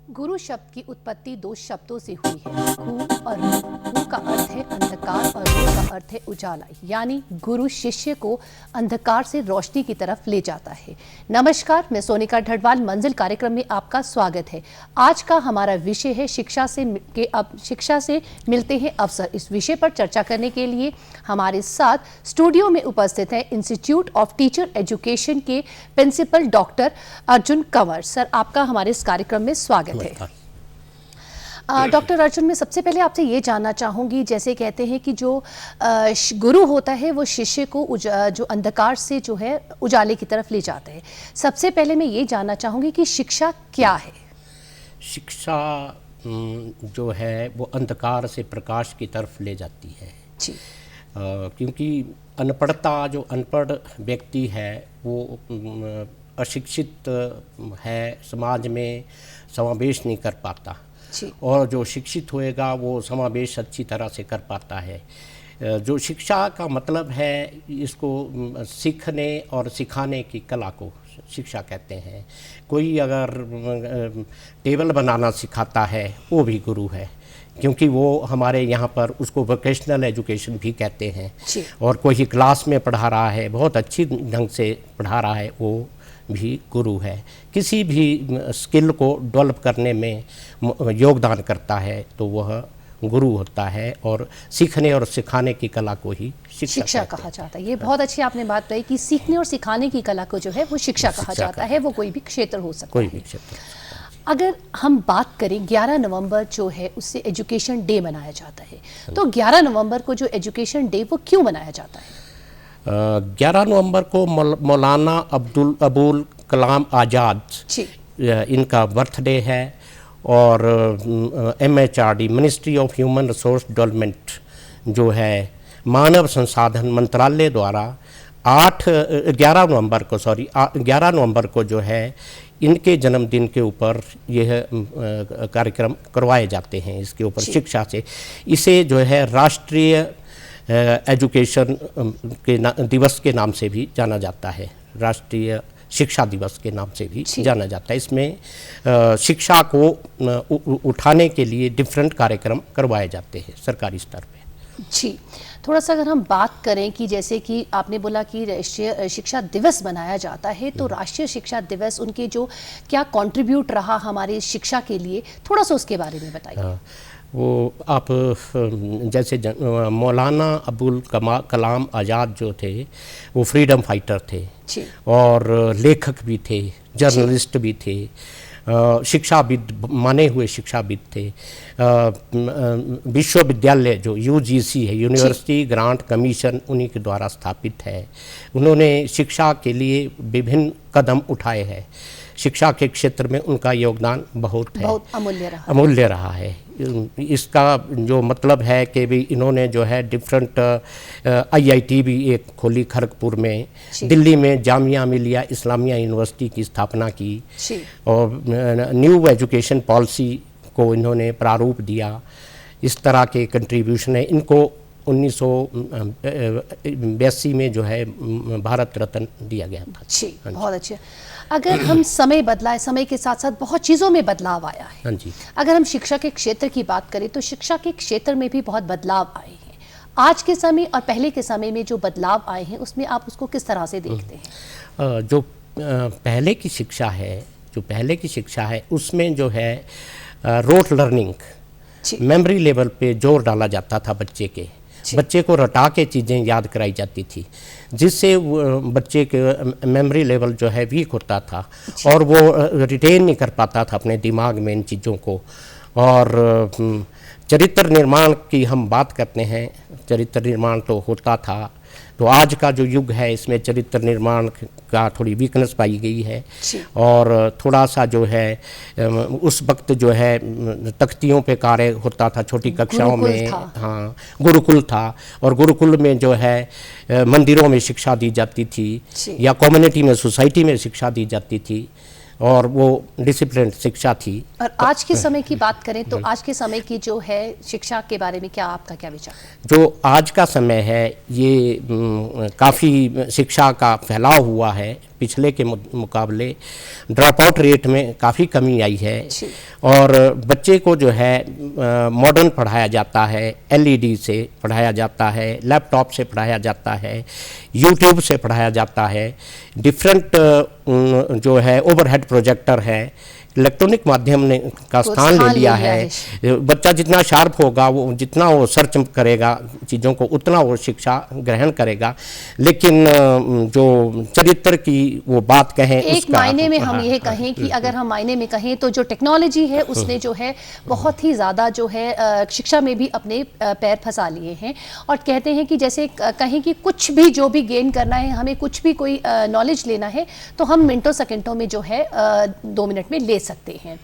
गुरु शब्द की उत्पत्ति दो शब्दों से हुई है, गु और रू। गु का अर्थ है अंधकार और रू का अर्थ है उजाला, यानी गुरु शिष्य को अंधकार से रोशनी की तरफ ले जाता है। नमस्कार, मैं सोनिका ढडवाल, मंजिल कार्यक्रम में आपका स्वागत है। आज का हमारा विषय है शिक्षा से मिलते हैं अवसर। इस विषय पर चर्चा करने के लिए हमारे साथ स्टूडियो में उपस्थित हैं इंस्टीट्यूट ऑफ टीचर एजुकेशन के principal doctor Arjun Kanwar. Sir, आपका हमारे इस कार्यक्रम में स्वागत है। डॉक्टर अर्जुन, मैं सबसे पहले आपसे ये जानना चाहूँगी, जैसे कहते हैं कि जो गुरु होता है वो शिष्य को जो अंधकार से जो है उजाले की तरफ ले जाता है। सबसे पहले मैं ये जानना चाहूँगी कि शिक्षा क्या है? शिक्षा जो है वो अंधकार से प्रकाश की तरफ ले जाती है जी। क्योंकि अनपढ़ता, जो अनपढ़ व्यक्ति है वो अशिक्षित है, समाज में समावेश नहीं कर पाता, और जो शिक्षित होएगा वो समावेश अच्छी तरह से कर पाता है। जो शिक्षा का मतलब है, इसको सीखने और सिखाने की कला को शिक्षा कहते हैं। कोई अगर टेबल बनाना सिखाता है वो भी गुरु है, क्योंकि वो हमारे यहाँ पर उसको वोकेशनल एजुकेशन भी कहते हैं। और कोई क्लास में पढ़ा रहा है, बहुत अच्छी ढंग से पढ़ा रहा है, वो भी गुरु है। किसी भी स्किल को डेवलप करने में योगदान करता है तो वह गुरु होता है, और सीखने और सिखाने की कला को ही शिक्षा कहा जाता है। ये बहुत अच्छी आपने बात कही कि सीखने और सिखाने की कला को जो है वो शिक्षा कहा जाता है। वो कोई भी क्षेत्र हो सकता है, कोई भी क्षेत्र। अगर हम बात करें, 11 नवंबर जो है उससे एजुकेशन डे मनाया जाता है, तो 11 नवंबर को जो एजुकेशन डे वो क्यों मनाया जाता है? 11 नवंबर को मौलाना अबुल कलाम आज़ाद इनका बर्थडे है, और MHRD ministry of human resource development जो है मानव संसाधन मंत्रालय द्वारा 11 नवंबर को जो है इनके जन्मदिन के ऊपर यह कार्यक्रम करवाए जाते हैं। इसके ऊपर शिक्षा से, इसे जो है राष्ट्रीय एजुकेशन के दिवस के नाम से भी जाना जाता है, राष्ट्रीय शिक्षा दिवस के नाम से भी जाना जाता है। इसमें शिक्षा को उठाने के लिए डिफरेंट कार्यक्रम करवाए जाते हैं सरकारी स्तर पे। जी, थोड़ा सा अगर हम बात करें कि जैसे कि आपने बोला कि राष्ट्रीय शिक्षा दिवस मनाया जाता है, तो राष्ट्रीय शिक्षा दिवस उनके जो क्या कंट्रीब्यूट रहा हमारी शिक्षा के लिए, थोड़ा सा उसके बारे में बताइए। वो आप जैसे मौलाना अबुल कलाम आज़ाद जो थे वो फ्रीडम फाइटर थे, और लेखक भी थे, जर्नलिस्ट भी थे, शिक्षाविद, माने हुए शिक्षाविद थे। विश्वविद्यालय जो UGC है, यूनिवर्सिटी ग्रांट कमीशन, उन्हीं के द्वारा स्थापित है। उन्होंने शिक्षा के लिए विभिन्न कदम उठाए हैं। शिक्षा के क्षेत्र में उनका योगदान बहुत अमूल्य रहा है। इसका जो मतलब है कि भी इन्होंने जो है डिफरेंट IIT भी एक खोली खड़गपुर में, दिल्ली में जामिया मिलिया इस्लामिया यूनिवर्सिटी की स्थापना की, और न्यू एजुकेशन पॉलिसी को इन्होंने प्रारूप दिया। इस तरह के कंट्रीब्यूशन है। इनको 1982 में जो है भारत रत्न दिया गया था। बहुत अच्छे। अगर हम समय बदला है, समय के साथ साथ बहुत चीज़ों में बदलाव आया है। हाँ जी। अगर हम शिक्षा के क्षेत्र की बात करें तो शिक्षा के क्षेत्र में भी बहुत बदलाव आए हैं। आज के समय और पहले के समय में जो बदलाव आए हैं उसमें आप उसको किस तरह से देखते हैं? जो पहले की शिक्षा है उसमें जो है रोट लर्निंग, मेमोरी लेवल पे जोर डाला जाता था। बच्चे को रटा के चीज़ें याद कराई जाती थी, जिससे बच्चे के मेमोरी लेवल जो है वीक होता था, और वो रिटेन नहीं कर पाता था अपने दिमाग में इन चीज़ों को। और चरित्र निर्माण की हम बात करते हैं, चरित्र निर्माण तो होता था। तो आज का जो युग है इसमें चरित्र निर्माण का थोड़ी वीकनेस पाई गई है, और थोड़ा सा जो है उस वक्त जो है तख्तियों पे कार्य होता था छोटी कक्षाओं में। हाँ, गुरुकुल था, और गुरुकुल में जो है मंदिरों में शिक्षा दी जाती थी, या कम्युनिटी में, सोसाइटी में शिक्षा दी जाती थी, और वो डिसिप्लिन शिक्षा थी। और आज के समय की बात करें तो आज के समय की जो है शिक्षा के बारे में आपका क्या विचार? जो आज का समय है ये काफ़ी शिक्षा का फैलाव हुआ है पिछले के मुकाबले ड्रॉप आउट रेट में काफ़ी कमी आई है। और बच्चे को जो है मॉडर्न पढ़ाया जाता है, एलईडी से पढ़ाया जाता है, लैपटॉप से पढ़ाया जाता है, यूट्यूब से पढ़ाया जाता है, डिफरेंट जो है ओवरहेड प्रोजेक्टर है, इलेक्ट्रॉनिक माध्यम ने का स्थान ले लिया है। बच्चा जितना शार्प होगा, वो जितना वो सर्च करेगा चीज़ों को, उतना वो शिक्षा ग्रहण करेगा। लेकिन जो चरित्र की वो बात कहें, एक मायने में हम ये कहें कि अगर हम मायने में कहें तो जो टेक्नोलॉजी है उसने जो है बहुत ही ज़्यादा जो है शिक्षा में भी अपने पैर फंसा लिए हैं। और कहते हैं कि जैसे कहें कि कुछ भी जो भी गेन करना है, हमें कुछ भी कोई नॉलेज लेना है तो हम मिनटों सेकंडों में जो है 2 मिनट में ले सकते हैं।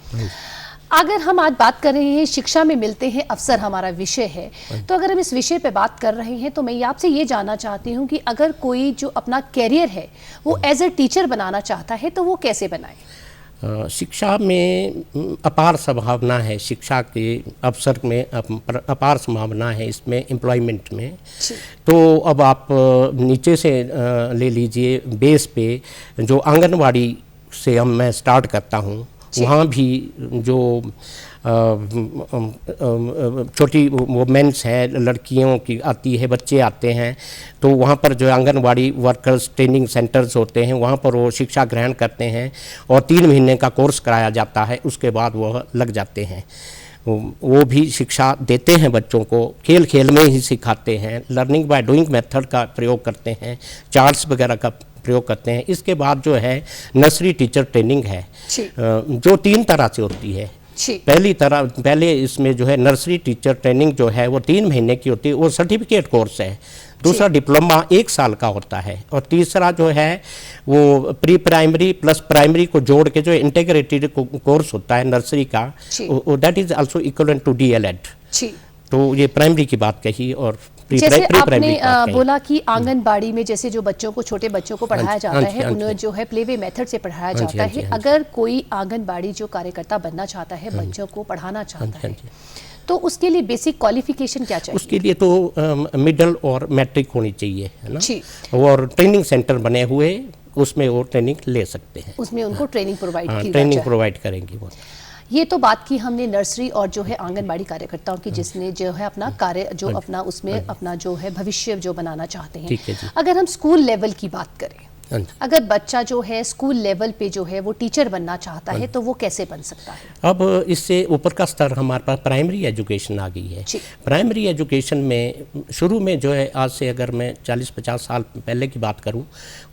अगर हम आज बात कर रहे हैं शिक्षा में मिलते हैं अवसर, हमारा विषय है, तो अगर हम इस विषय पे बात कर रहे हैं तो मैं आपसे ये जानना चाहती हूँ कि अगर कोई जो अपना कैरियर है वो एज ए टीचर बनाना चाहता है तो वो कैसे बनाए? शिक्षा में अपार संभावना है, शिक्षा के अवसर में अपार संभावना है इसमें, एम्प्लॉयमेंट में। तो अब आप नीचे से ले लीजिए, बेस पे जो आंगनवाड़ी से मैं स्टार्ट करता हूँ, वहाँ भी जो छोटी वुमेन्स हैं, लड़कियों की आती है, बच्चे आते हैं, तो वहाँ पर जो आंगनवाड़ी वर्कर्स ट्रेनिंग सेंटर्स होते हैं, वहाँ पर वो शिक्षा ग्रहण करते हैं और 3 महीने का कोर्स कराया जाता है। उसके बाद वह लग जाते हैं, वो भी शिक्षा देते हैं बच्चों को, खेल खेल में ही सिखाते हैं, लर्निंग बाय डूइंग मेथड का प्रयोग करते हैं, चार्ट्स वगैरह का प्रयोग करते हैं। इसके बाद जो है नर्सरी टीचर ट्रेनिंग है, जो 3 तरह से होती है। पहले इसमें जो है नर्सरी टीचर ट्रेनिंग जो है वो 3 महीने की होती है, वो सर्टिफिकेट कोर्स है। दूसरा डिप्लोमा 1 साल का होता है, और तीसरा जो है वो प्री प्राइमरी प्लस प्राइमरी को जोड़ के जो इंटीग्रेटेड कोर्स होता है नर्सरी का, that is also equivalent to DElEd. तो ये प्राइमरी की बात कही। और जैसे आपने बोला कि आंगनबाड़ी में जैसे जो बच्चों को, छोटे बच्चों को पढ़ाया जाता है, उन्हें जो है प्ले वे मेथड से पढ़ाया जाता है। अगर कोई आंगनबाड़ी जो कार्यकर्ता बनना चाहता है, बच्चों को पढ़ाना चाहता है, तो उसके लिए बेसिक क्वालिफिकेशन क्या चाहिए? उसके लिए तो मिडिल और मैट्रिक होनी चाहिए, है ना। और ट्रेनिंग सेंटर बने हुए, उसमें वो ट्रेनिंग ले सकते हैं, उसमें उनको ट्रेनिंग प्रोवाइड करेंगी वो। ये तो बात की हमने नर्सरी और जो है आंगनबाड़ी कार्यकर्ताओं की, जिसने जो है अपना कार्य जो अपना उसमें अपना जो है भविष्य जो बनाना चाहते हैं। अगर हम स्कूल लेवल की बात करें, अगर बच्चा जो है स्कूल लेवल पे जो है वो टीचर बनना चाहता है तो वो कैसे बन सकता है? अब इससे ऊपर का स्तर हमारे पास प्राइमरी एजुकेशन आ गई है। प्राइमरी एजुकेशन में शुरू में जो है, आज से अगर मैं 40-50 साल पहले की बात करूं,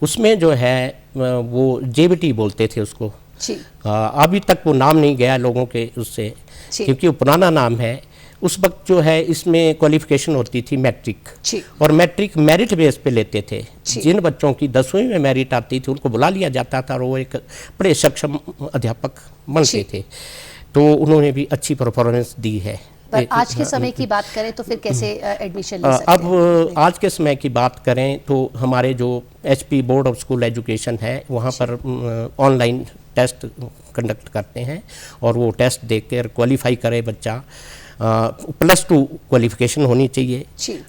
उसमें जो है वो जेबीटी बोलते थे उसको। अभी तक वो नाम नहीं गया लोगों के उससे, क्योंकि वो पुराना नाम है। उस वक्त जो है इसमें क्वालिफिकेशन होती थी मैट्रिक, और मैट्रिक मेरिट बेस पे लेते थे। जिन बच्चों की 10वीं में मेरिट आती थी उनको बुला लिया जाता था और वो एक बड़े सक्षम अध्यापक बनते थे। तो उन्होंने भी अच्छी परफॉर्मेंस दी है। पर आज के समय की बात करें तो फिर कैसे एडमिशन ले सकते हैं? अब आज के समय की बात करें तो हमारे जो HP board of school education है, वहाँ पर ऑनलाइन टेस्ट कंडक्ट करते हैं, और वो टेस्ट देकर क्वालिफाई करे बच्चा। +2 क्वालिफिकेशन होनी चाहिए,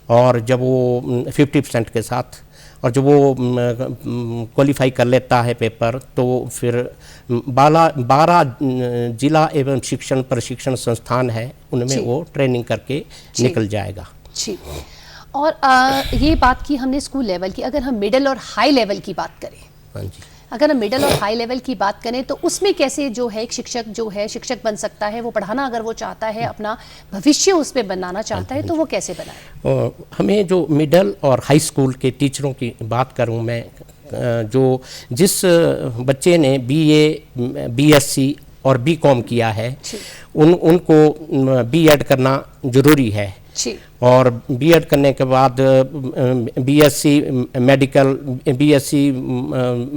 और जब वो 50% के साथ, और जब वो क्वालिफाई कर लेता है पेपर, तो फिर 12 जिला एवं शिक्षण प्रशिक्षण संस्थान है, उनमें वो ट्रेनिंग करके निकल जाएगा। और ये बात की हमने स्कूल लेवल की। अगर हम मिडिल और हाई लेवल की बात करें, हाँ जी, अगर हम मिडिल और हाई लेवल की बात करें तो उसमें कैसे जो है एक शिक्षक जो है शिक्षक बन सकता है? वो पढ़ाना अगर वो चाहता है, अपना भविष्य उसमें बनाना चाहता है, तो वो कैसे बनाए? हमें जो मिडिल और हाई स्कूल के टीचरों की बात करूं मैं, जो जिस बच्चे ने BA, BSc और BCom किया है, उनको B.Ed करना ज़रूरी है। और B.Ed करने के बाद BSc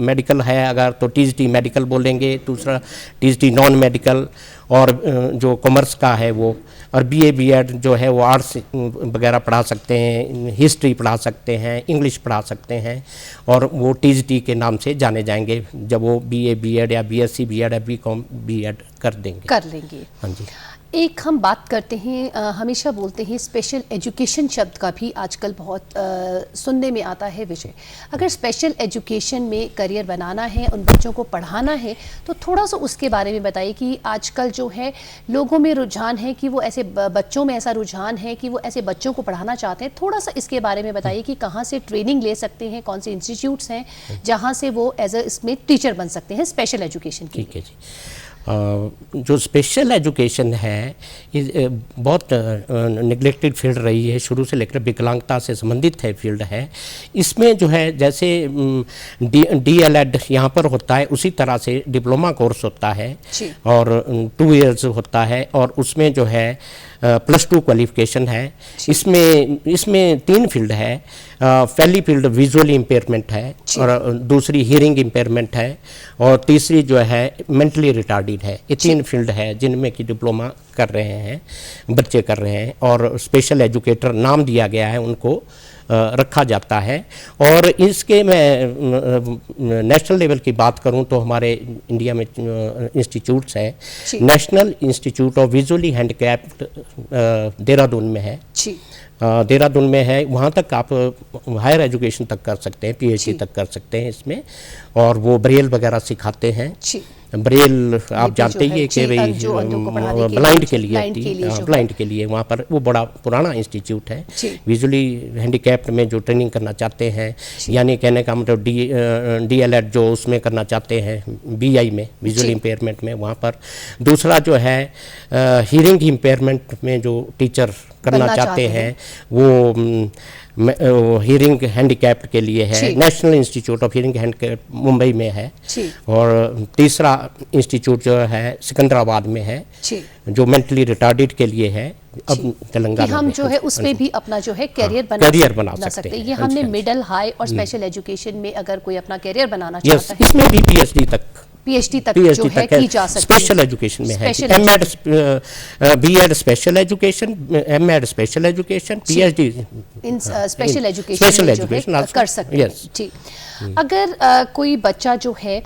मेडिकल है अगर, तो TGT मेडिकल बोलेंगे, दूसरा TGT नॉन मेडिकल, और जो कॉमर्स का है वो, और BA B.Ed जो है वो आर्ट्स वगैरह पढ़ा सकते हैं, हिस्ट्री पढ़ा सकते हैं, इंग्लिश पढ़ा सकते हैं, और वो TGT के नाम से जाने जाएंगे जब वो BA B.Ed या BSc B.Ed या BCom B.Ed कर लेंगे। हाँ जी। एक हम बात करते हैं, हमेशा बोलते हैं स्पेशल एजुकेशन शब्द का भी आजकल बहुत सुनने में आता है विषय। अगर स्पेशल एजुकेशन में करियर बनाना है, उन बच्चों को पढ़ाना है, तो थोड़ा सा उसके बारे में बताइए कि आजकल जो है लोगों में रुझान है कि वो ऐसे बच्चों में ऐसा रुझान है कि वो ऐसे बच्चों को पढ़ाना चाहते हैं। थोड़ा सा इसके बारे में बताइए कि कहाँ से ट्रेनिंग ले सकते हैं, कौन से इंस्टीट्यूट्स हैं जहाँ से वो एज अ इसमें टीचर बन सकते हैं स्पेशल एजुकेशन के। ठीक है जी। जो स्पेशल एजुकेशन है बहुत निगलेक्टेड फील्ड रही है, शुरू से लेकर विकलांगता से संबंधित है फील्ड है। इसमें जो है जैसे DLED यहाँ पर होता है, उसी तरह से डिप्लोमा कोर्स होता है और 2 इयर्स होता है, और उसमें जो है +2 क्वालिफिकेशन है। इसमें 3 फील्ड है। पहली फील्ड विजुअल इम्पेयरमेंट है, और दूसरी हियरिंग इम्पेयरमेंट है, और तीसरी जो है मेंटली रिटार्डेड है। ये 3 फील्ड है जिनमें कि डिप्लोमा कर रहे हैं बच्चे कर रहे हैं, और स्पेशल एजुकेटर नाम दिया गया है उनको रखा जाता है। और इसके मैं नेशनल लेवल की बात करूं तो हमारे इंडिया में इंस्टीट्यूट्स है। National institute of visually handicapped Dehradun में है, देहरादून में है। वहाँ तक आप हायर एजुकेशन तक कर सकते हैं, PhD तक कर सकते हैं इसमें, और वो ब्रेल वगैरह सिखाते हैं। ब्रेल आप जानते ही है कि भाई ब्लाइंड के लिए होती है, ब्लाइंड के लिए वहाँ पर वो बड़ा पुराना इंस्टीट्यूट है। विजुअली हैंडीकैप्ड में जो ट्रेनिंग करना चाहते हैं, यानी कहने का मतलब DLED जो उसमें करना चाहते हैं BI में, विजुअल इम्पेयरमेंट में, वहाँ पर। दूसरा जो है हियरिंग इम्पेयरमेंट में जो टीचर करना चाहते हैं वो हियरिंग हैंडीकैप्ड के लिए है, national institute of hearing handicapped Mumbai में है। और तीसरा इंस्टीट्यूट जो है सिकंदराबाद में है, जो मेंटली रिटार्डेड के लिए है। अब तेलंगाना हम जो है उसमें भी अपना जो है करियर बना सकते हैं। ये हमने मिडिल, हाई और स्पेशल एजुकेशन में अगर कोई अपना करियर बनाना चाहता है, इसमें भी PhD तक जो है की जा सकती है। स्पेशल एजुकेशन में है, MEd B.Ed special education, MEd special education, PhD इन स्पेशल एजुकेशन कर सकते हैं। ठीक। अगर कोई बच्चा जो है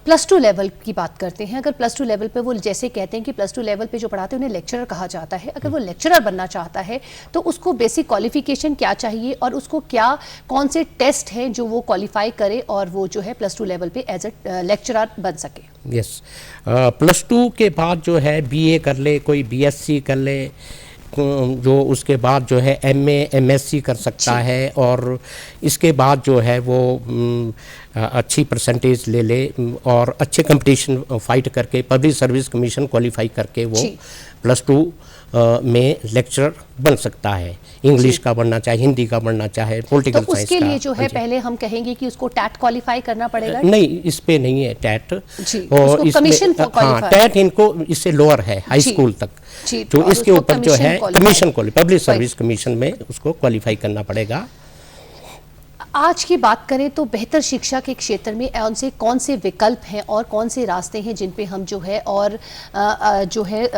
+2 लेवल की बात करते हैं, अगर +2 लेवल पे वो जैसे कहते हैं कि +2 लेवल पे जो पढ़ाते हैं उन्हें लेक्चरर कहा जाता है, अगर वो लेक्चरर बनना चाहता है तो उसको बेसिक क्वालिफिकेशन क्या चाहिए, और उसको कौन से टेस्ट हैं जो वो क्वालिफाई करे और वो जो है +2 लेवल पे एज अ लेक्चरर बन सके? यस, +2 के बाद जो है BA कर ले, कोई BSc कर ले, जो उसके बाद जो है MA MSc कर सकता है, और इसके बाद जो है वो अच्छी परसेंटेज ले ले और अच्छे कंपटीशन फाइट करके पब्लिक सर्विस कमीशन क्वालिफाई करके वो +2 में लेक्चरर बन सकता है। इंग्लिश का बनना चाहे, हिंदी का बनना चाहे, पॉलिटिकल साइंस का। उसके लिए जो है पहले हम कहेंगे कि उसको टैट क्वालिफाई करना पड़ेगा? नहीं, इस पे नहीं है टैट, और इसमें टैट इनको इससे लोअर है, हाई स्कूल तक। तो इसके ऊपर जो है कमीशन पब्लिक सर्विस कमीशन में उसको क्वालिफाई करना पड़ेगा। आज की बात करें तो बेहतर शिक्षा के क्षेत्र में उनसे कौन से विकल्प हैं और कौन से रास्ते हैं जिन पे हम जो है और जो है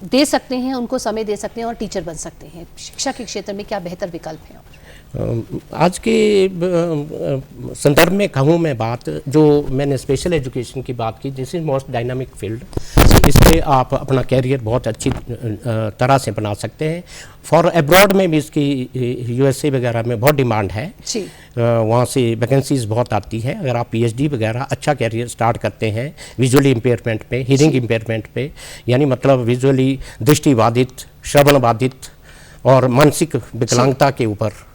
दे सकते हैं, उनको समय दे सकते हैं और टीचर बन सकते हैं? शिक्षा के क्षेत्र में क्या बेहतर विकल्प हैं? आज के संदर्भ में कहूँ मैं बात, जो मैंने स्पेशल एजुकेशन की बात की, this is most dynamic field. इस पर आप अपना कैरियर बहुत अच्छी तरह से बना सकते हैं। फॉर अब्रॉड में भी इसकी USA वगैरह में बहुत डिमांड है, वहाँ से वैकेंसीज बहुत आती है। अगर आप PhD वगैरह अच्छा कैरियर स्टार्ट करते हैं विजुअली इम्पेयरमेंट पे, हियरिंग इम्पेयरमेंट पे, यानी मतलब विजुअली दृष्टिबाधित, श्रवण बाधित और मानसिक विकलांगता के ऊपर।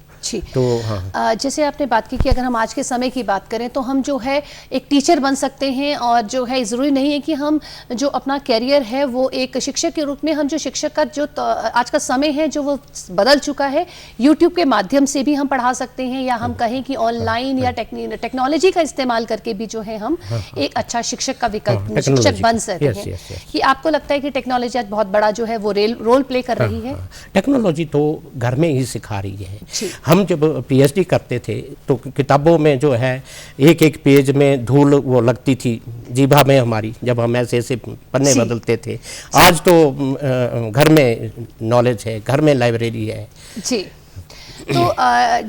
तो हाँ, जैसे आपने बात की कि अगर हम आज के समय की बात करें तो हम जो है एक टीचर बन सकते हैं, और जो है ज़रूरी नहीं है कि हम जो अपना कैरियर है वो एक शिक्षक के रूप में, हम जो शिक्षक का जो आज का समय है जो वो बदल चुका है, YouTube के माध्यम से भी हम पढ़ा सकते हैं, या हम कहें कि ऑनलाइन या टेक्नोलॉजी का इस्तेमाल करके भी जो है हम एक अच्छा शिक्षक का विकल्प शिक्षक बन सकते हैं। कि आपको लगता है कि टेक्नोलॉजी आज बहुत बड़ा जो है वो रोल प्ले कर रही है? टेक्नोलॉजी तो घर में ही सिखा रही है। हम जब PhD करते थे तो किताबों में जो है एक एक पेज में धूल वो लगती थी जीभा में हमारी, जब हम ऐसे ऐसे पन्ने बदलते थे। आज तो घर में नॉलेज है, घर में लाइब्रेरी है। जी, तो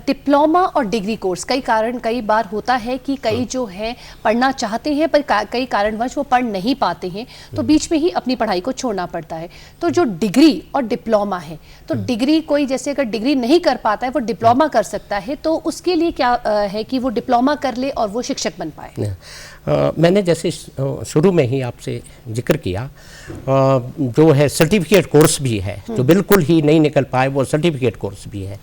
डिप्लोमा और डिग्री कोर्स कई बार होता है कि कई जो है पढ़ना चाहते हैं पर कई कारणवश वो पढ़ नहीं पाते हैं, तो बीच में ही अपनी पढ़ाई को छोड़ना पड़ता है। तो जो डिग्री और डिप्लोमा है, तो डिग्री कोई जैसे अगर डिग्री नहीं कर पाता है वो डिप्लोमा कर सकता है, तो उसके लिए क्या है कि वो डिप्लोमा कर ले और वो शिक्षक बन पाए? मैंने जैसे शुरू में ही आपसे जिक्र किया, जो है सर्टिफिकेट कोर्स भी है, जो बिल्कुल ही नहीं निकल पाए वो सर्टिफिकेट कोर्स भी है।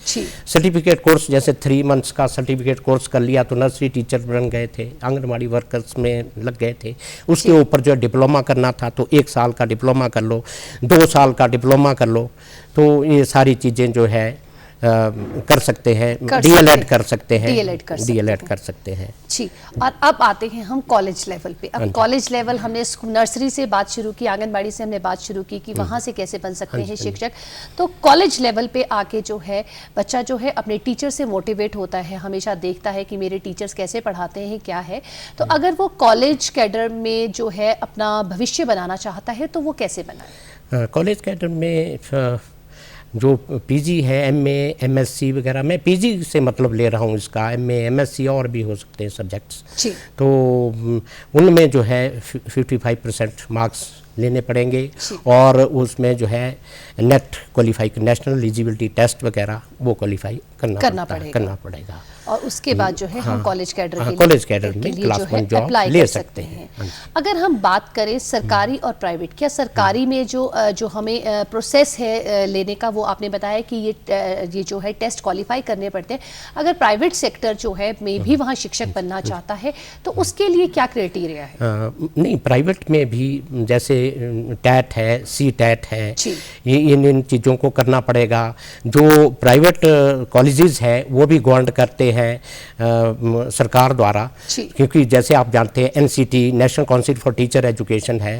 सर्टिफिकेट कोर्स जैसे 3 मंथ्स का सर्टिफिकेट कोर्स कर लिया तो नर्सरी टीचर बन गए थे, आंगनबाड़ी वर्कर्स में लग गए थे। उसके ऊपर जो डिप्लोमा करना था तो 1 साल का डिप्लोमा कर लो, 2 साल का डिप्लोमा कर लो, तो ये सारी चीज़ें जो है कर सकते हैं, डीएलएड कर सकते हैं, डीएलएड कर सकते हैं। जी, और अब आते हैं हम कॉलेज लेवल पे। अब कॉलेज लेवल हमने नर्सरी से बात शुरू की, आंगनबाड़ी से हमने बात शुरू की कि वहाँ से कैसे बन सकते हैं शिक्षक। तो कॉलेज लेवल पे आके जो है बच्चा जो है अपने टीचर से मोटिवेट होता है, हमेशा देखता है कि मेरे टीचर्स कैसे पढ़ाते हैं, क्या है। तो अगर वो कॉलेज कैडर में जो है अपना भविष्य बनाना चाहता है तो वो कैसे बनाए? कॉलेज कैडर में जो पीजी है, एमए, एमएससी वगैरह, मैं पीजी से मतलब ले रहा हूँ इसका, एमए, एमएससी और भी हो सकते हैं सब्जेक्ट्स, तो उनमें जो है 55% मार्क्स लेने पड़ेंगे और उसमें जो है NET qualify, national eligibility test वगैरह वो क्वालिफाई करना पड़ेगा। और उसके बाद जो है हम कॉलेज कैडर में क्लास 1 जॉब ले सकते हैं। अगर हम बात करें सरकारी और प्राइवेट, क्या सरकारी में जो हमें प्रोसेस है लेने का, वो आपने बताया कि ये जो है टेस्ट क्वालिफाई करने पड़ते हैं। अगर प्राइवेट सेक्टर जो है में भी वहाँ शिक्षक बनना चाहता है तो उसके लिए क्या क्राइटेरिया है? नहीं, प्राइवेट में भी जैसे टैट है, सी टैट है, ये इन चीज़ों को करना पड़ेगा। जो प्राइवेट कॉलेजेस है वो भी गवर्नमेंट करते हैं सरकार द्वारा, क्योंकि जैसे आप जानते हैं NCT, national council for teacher education है,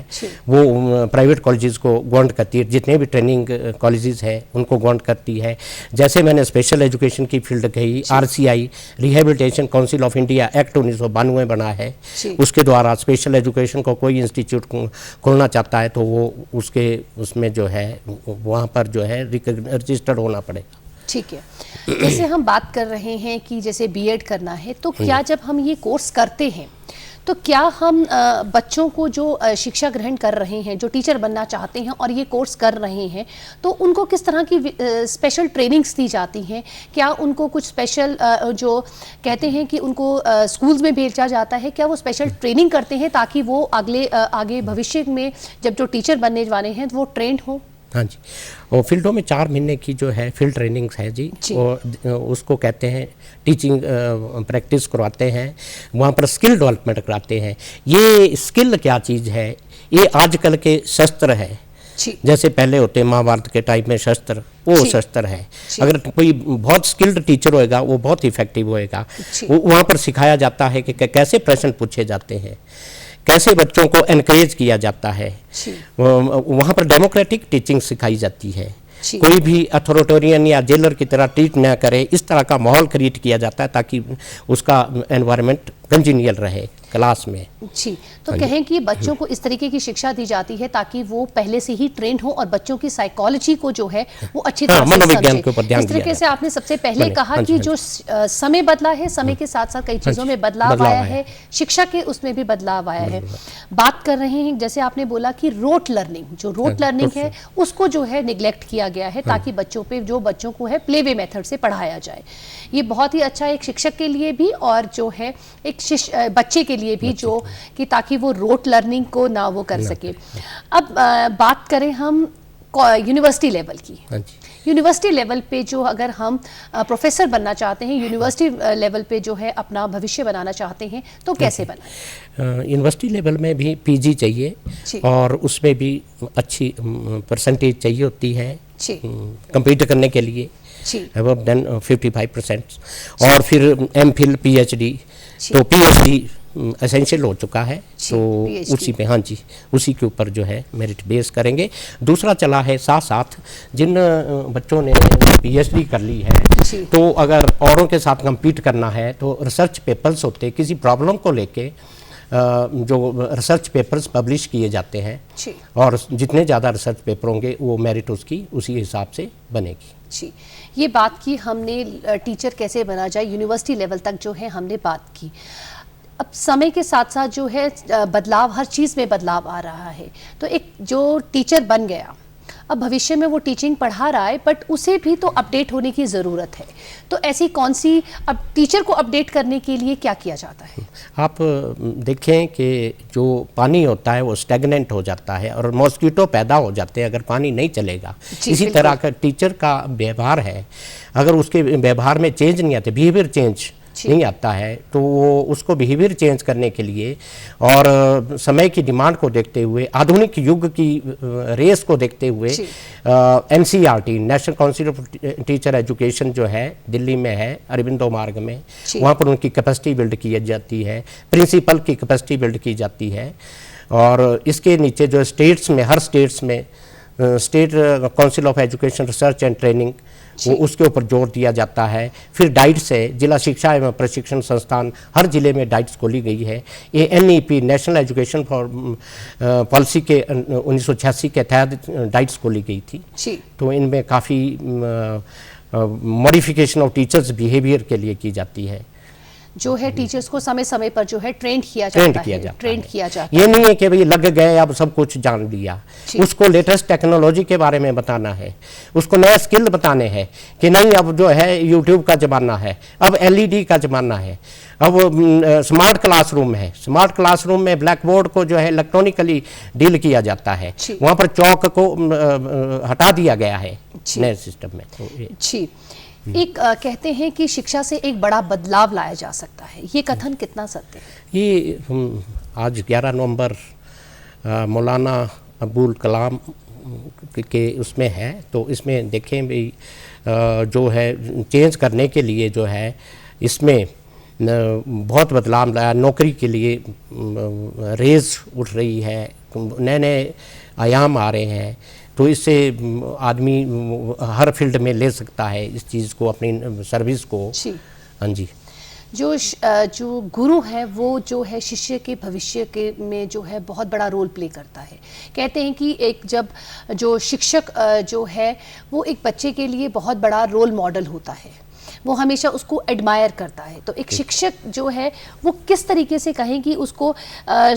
वो प्राइवेट कॉलेजेस को गवर्नमेंट करती है। जितने भी ट्रेनिंग कॉलेजेस है उनको गवर्नमेंट करती है। जैसे मैंने स्पेशल एजुकेशन की फील्ड कही, RCI, rehabilitation council of India act 1992 बना है, उसके द्वारा स्पेशल एजुकेशन को कोई इंस्टीट्यूट खोलना चाहता है तो वो उसमें जो है वहाँ पर जो है रजिस्टर्ड होना पड़ेगा। ठीक है, जैसे हम बात कर रहे हैं कि जैसे बीएड करना है, तो क्या जब हम ये कोर्स करते हैं तो क्या हम बच्चों को जो शिक्षा ग्रहण कर रहे हैं, जो टीचर बनना चाहते हैं और ये कोर्स कर रहे हैं, तो उनको किस तरह की स्पेशल ट्रेनिंग्स दी जाती हैं? क्या उनको कुछ स्पेशल जो कहते हैं कि उनको स्कूल्स में भेजा जाता है, क्या वो स्पेशल ट्रेनिंग करते हैं ताकि वो आगे भविष्य में जब जो टीचर बनने वाले हैं वो ट्रेंड हो? हाँ जी, और फील्डों में 4 महीने की जो है फील्ड ट्रेनिंग्स है जी, और उसको कहते हैं टीचिंग प्रैक्टिस करवाते हैं, वहाँ पर स्किल डेवलपमेंट कराते हैं। ये स्किल क्या चीज़ है? ये आजकल के शस्त्र है, जैसे पहले होते महाभारत के टाइम में शस्त्र, वो शस्त्र है। अगर कोई बहुत स्किल्ड टीचर होएगा वो बहुत इफेक्टिव होएगा। वहाँ पर सिखाया जाता है कि कैसे प्रश्न पूछे जाते हैं, कैसे बच्चों को एनकरेज किया जाता है। वहाँ पर डेमोक्रेटिक टीचिंग सिखाई जाती है, कोई भी अथॉरिटेरियन या जेलर की तरह ट्रीट न करे, इस तरह का माहौल क्रिएट किया जाता है ताकि उसका एनवायरनमेंट कंटिन्यूअल रहे क्लास में। जी, तो कहें कि बच्चों को इस तरीके की शिक्षा दी जाती है ताकि वो पहले से ही ट्रेंड हो और बच्चों की साइकोलॉजी को जो है वो अच्छी तरह से समझे। इस तरीके से आपने सबसे पहले कहा कि जो समय बदला है, समय के साथ साथ कई चीज़ों में बदलाव आया है, शिक्षा के उसमें भी बदलाव आया है। बात कर रहे हैं, जैसे आपने बोला कि रोट लर्निंग, जो रोट लर्निंग है उसको जो है निगलेक्ट किया गया है ताकि बच्चों को है प्ले वे मेथड से पढ़ाया जाए। ये बहुत ही अच्छा एक शिक्षक के लिए भी और जो है एक बच्चे के लिए भी, जो कि ताकि वो रोट लर्निंग को ना वो कर सके। अब बात करें हम यूनिवर्सिटी लेवल की, यूनिवर्सिटी लेवल पे जो अगर हम प्रोफेसर बनना चाहते हैं, यूनिवर्सिटी लेवल पे जो है अपना भविष्य बनाना चाहते हैं, तो कैसे बनाएं? यूनिवर्सिटी लेवल में भी पीजी चाहिए और उसमें भी अच्छी परसेंटेज चाहिए होती है कंप्लीट करने के लिए, अबव देन 55%, और फिर एमफिल, पीएचडी, तो पीएचडी एसेंशियल हो चुका है, तो उसी पे, हाँ जी, उसी के ऊपर जो है मेरिट बेस करेंगे। दूसरा चला है साथ साथ जिन बच्चों ने पीएचडी कर ली है, तो अगर औरों के साथ compete करना है तो रिसर्च पेपर्स होते, किसी प्रॉब्लम को लेके जो रिसर्च पेपर्स पब्लिश किए जाते हैं, और जितने ज़्यादा रिसर्च पेपर होंगे वो मेरिट उसकी उसी हिसाब से बनेगी। जी, ये बात की हमने टीचर कैसे बना जाए, यूनिवर्सिटी लेवल तक जो है हमने बात की। अब समय के साथ साथ जो है बदलाव, हर चीज़ में बदलाव आ रहा है। तो एक जो टीचर बन गया, अब भविष्य में वो टीचिंग पढ़ा रहा है, बट उसे भी तो अपडेट होने की ज़रूरत है। तो ऐसी कौन सी, अब टीचर को अपडेट करने के लिए क्या किया जाता है? आप देखें कि जो पानी होता है वो स्टेगनेंट हो जाता है और मॉस्किटो पैदा हो जाते हैं अगर पानी नहीं चलेगा। इसी तरह का टीचर का व्यवहार है, अगर उसके व्यवहार में चेंज नहीं आते, बिहेवियर चेंज नहीं आता है, तो वो उसको बिहेवियर चेंज करने के लिए और समय की डिमांड को देखते हुए, आधुनिक युग की रेस को देखते हुए NCERT, national council of teacher education जो है दिल्ली में है, अरविंदो मार्ग में, वहाँ पर उनकी कैपेसिटी बिल्ड की जाती है, प्रिंसिपल की कैपेसिटी बिल्ड की जाती है। और इसके नीचे जो स्टेट्स में, हर स्टेट्स में state council of education research and training, वो उसके ऊपर जोर दिया जाता है। फिर डाइट्स है, जिला शिक्षा एवं प्रशिक्षण संस्थान, हर जिले में डाइट्स खोली गई है। ये NEP, national education for policy के 1986 के तहत डाइट्स खोली गई थी। तो इनमें काफ़ी मॉडिफिकेशन ऑफ टीचर्स बिहेवियर के लिए की जाती है। जो है टीचर्स को समय समय पर जो है ट्रेंड किया जाता है। ये नहीं है कि भाई लग गए अब सब कुछ जान लिया, उसको लेटेस्ट टेक्नोलॉजी के बारे में बताना है, उसको नया स्किल बताने हैं कि नहीं अब जो है यूट्यूब का ज़माना है, अब LED का ज़माना है, अब स्मार्ट क्लासरूम है। स्मार्ट क्लासरूम में ब्लैक बोर्ड को जो है इलेक्ट्रॉनिकली डील किया जाता है, वहाँ पर चौक को हटा दिया गया है नए सिस्टम में। जी, एक कहते हैं कि शिक्षा से एक बड़ा बदलाव लाया जा सकता है, ये कथन कितना सत्य है? ये आज 11 नवंबर मौलाना अबुल कलाम के उसमें है, तो इसमें देखें भाई जो है चेंज करने के लिए जो है इसमें बहुत बदलाव लाया। नौकरी के लिए रेस उठ रही है, नए नए आयाम आ रहे हैं, तो इससे आदमी हर फील्ड में ले सकता है इस चीज़ को, अपनी सर्विस को। हाँ जी, जो गुरु है वो जो है शिष्य के भविष्य के में जो है बहुत बड़ा रोल प्ले करता है। कहते हैं कि एक जब जो शिक्षक जो है वो एक बच्चे के लिए बहुत बड़ा रोल मॉडल होता है, वो हमेशा उसको एडमायर करता है। तो एक शिक्षक जो है वो किस तरीके से कहें कि उसको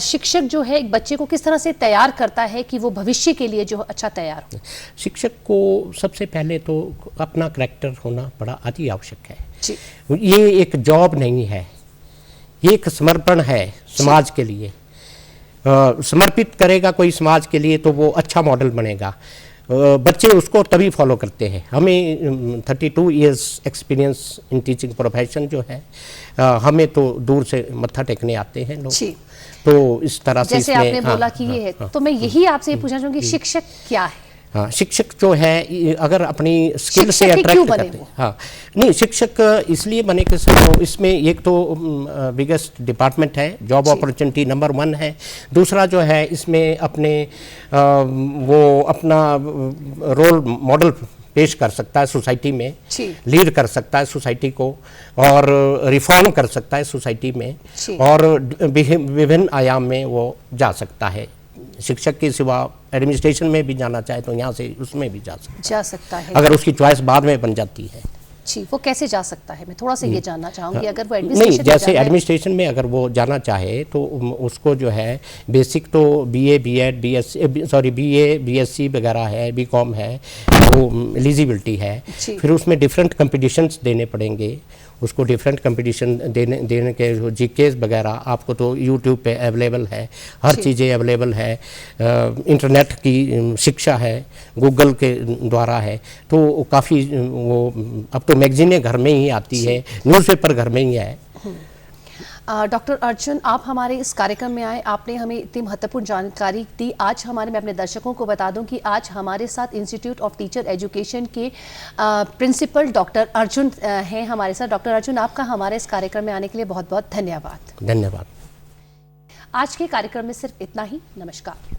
शिक्षक जो है एक बच्चे को किस तरह से तैयार करता है कि वो भविष्य के लिए जो अच्छा तैयार हो? शिक्षक को सबसे पहले तो अपना करैक्टर होना बड़ा अति आवश्यक है। ये एक जॉब नहीं है, ये एक समर्पण है समाज के लिए। समर्पित करेगा कोई समाज के लिए तो वो अच्छा मॉडल बनेगा। बच्चे उसको तभी फॉलो करते हैं। हमें 32 years experience in teaching profession जो है, हमें तो दूर से मत्था टेकने आते हैं लोग। तो इस तरह से जैसे आपने बोला कि ये है, तो मैं यही आपसे ये पूछना चाहूँगी, शिक्षक क्या है? हाँ, शिक्षक जो है अगर अपनी स्किल से अट्रैक्ट करते हैं। हाँ, नहीं, शिक्षक इसलिए बने कि सर इसमें एक तो बिगेस्ट डिपार्टमेंट है, जॉब अपॉर्चुनिटी नंबर 1 है। दूसरा जो है इसमें अपने वो अपना रोल मॉडल पेश कर सकता है सोसाइटी में, लीड कर सकता है सोसाइटी को और रिफॉर्म कर सकता है सोसाइटी में, और विभिन्न आयाम में वो जा सकता है। शिक्षक के सिवा एडमिनिस्ट्रेशन में भी जाना चाहे तो यहाँ से उसमें भी जा सकता है अगर उसकी चॉइस बाद में बन जाती है। जी, वो कैसे जा सकता है, मैं थोड़ा सा ये जानना चाहूँगी। अगर वो एडमिनिस्ट्रेशन नहीं, जैसे एडमिनिस्ट्रेशन में अगर वो जाना चाहे तो उसको जो है बेसिक तो BA B.Ed BA BSc वगैरह है, BCom है, वो एलिजिबिलिटी है। फिर उसमें डिफरेंट कंपटीशंस देने पड़ेंगे उसको, डिफरेंट कंपटीशन देने के जो GKs वगैरह आपको तो यूट्यूब पे अवेलेबल है, हर चीज़ें अवेलेबल है, इंटरनेट की शिक्षा है, गूगल के द्वारा है, तो काफ़ी वो अब तो मैगजीनें घर में ही आती है, न्यूज़पेपर घर में ही है। डॉक्टर अर्जुन, आप हमारे इस कार्यक्रम में आए, आपने हमें इतनी महत्वपूर्ण जानकारी दी। आज मैं अपने दर्शकों को बता दूं कि आज हमारे साथ इंस्टीट्यूट ऑफ टीचर एजुकेशन के प्रिंसिपल डॉक्टर अर्जुन हैं हमारे साथ। डॉक्टर अर्जुन, आपका हमारे इस कार्यक्रम में आने के लिए बहुत बहुत धन्यवाद। धन्यवाद। आज के कार्यक्रम में सिर्फ इतना ही। नमस्कार।